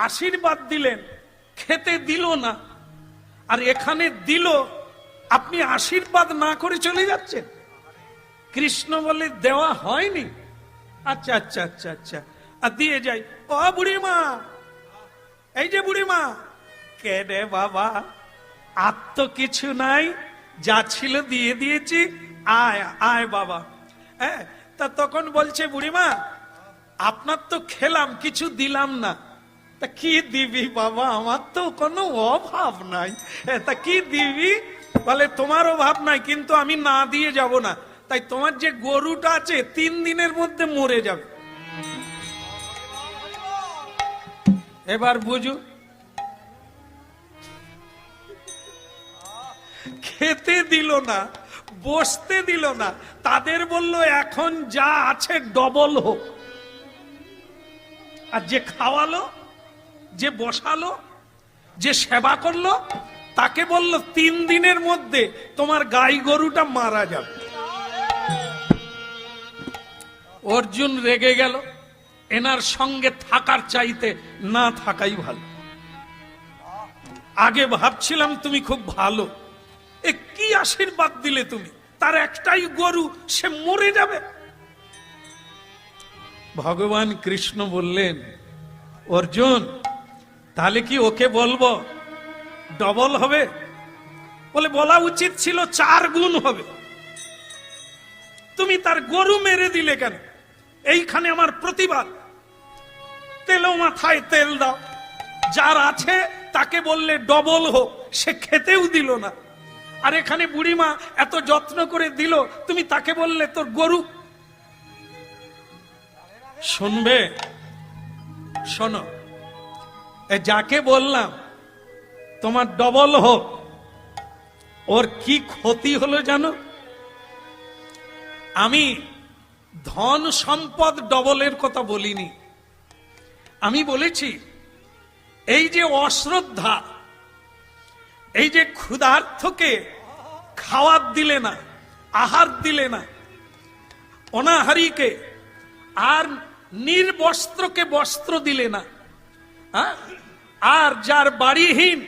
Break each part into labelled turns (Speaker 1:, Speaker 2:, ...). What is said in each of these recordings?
Speaker 1: আশীর্বাদ দিলেন, খেতে দিল না, আর এখানে দিল, আপনি আশীর্বাদ না করে চলে যাচ্ছেন। কৃষ্ণ বলে দেওয়া হয়নি। আচ্ছা আচ্ছা আচ্ছা আচ্ছা, আর দিয়ে যাই। ও বুড়িমা, এই যে বুড়িমা। কে রে বাবা, আর তো কিছু নাই, যা ছিল দিয়ে দিয়েছি, আয় আয় বাবা। হ্যাঁ, তা তখন বলছে বুড়িমা, আপনার তো খেলাম, কিছু দিলাম না। তা কি দিবি বাবা, আমার তো কোনো অভাব নাই। তা কি দিবি? বলে তোমার অভাব নাই, কিন্তু আমি না দিয়ে যাব না। তাই তোমার যে গরুটা আছে 3 দিনের মধ্যে মরে যাবে। এবার বুঝু, খেতে দিল না, বসতে দিল না, তাদের বলল এখন যা আছে ডবল হোক। আর যে খাওয়ালো, যে বসালো, যে সেবা করলো, তাকে বলল 3 দিনের মধ্যে তোমার গাই গরুটা মারা যাবে। অর্জুন রেগে গেল, এনার সঙ্গে থাকার চাইতে না থাকাই ভালো। আগে ভাবছিলাম তুমি খুব ভালো, এ কি আশীর্বাদ দিলে তুমি, তার একটাই গরু, সে মরে যাবে। ভগবান কৃষ্ণ বললেন, অর্জুন তাহলে কি ওকে বলবো ডবল হবে? বলে বলা উচিত ছিল 4 গুণ হবে। তুমি তার গরু মেরে দিলে কেন? এইখানে আমার প্রতিবাদ। তেলও মাথায় তেল দাও, যার আছে তাকে বললে ডবল হোক, সে খেতেও দিল না। আর এখানে বুড়িমা এত যত্ন করে দিল, তুমি তাকে বললে তোর গরু। শুনবে, শোনো, যাকে বললাম তোমার ডবল হোক, ওর কি ক্ষতি হলো জানো? আমি ধন সম্পদ ডবলের কথা বলিনি, আমি বলেছি এই যে অশ্রদ্ধা, এই যে ক্ষুধার্তকে খাওয়ার দিলে না, আহার দিলে না, অনাহারীকে আর নির্বস্ত্রকে বস্ত্র দিলে না, আর যার বাড়িহীন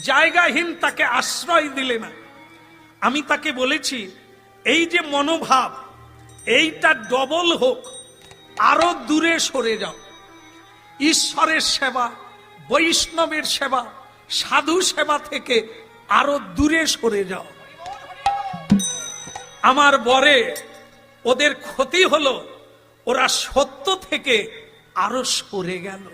Speaker 1: জায়গাহীন তাকে আশ্রয় দিলে না, আমি তাকে বলেছি এই যে মনোভাব, এইটা ডবল হোক, আরো দূরে সরে যাও। ঈশ্বরের সেবা, বৈষ্ণবের সেবা, সাধু সেবা থেকে আরো দূরে সরে যাও। আমার বরে ওদের ক্ষতি হলো, ওরা সত্য থেকে আরো সরে গেল।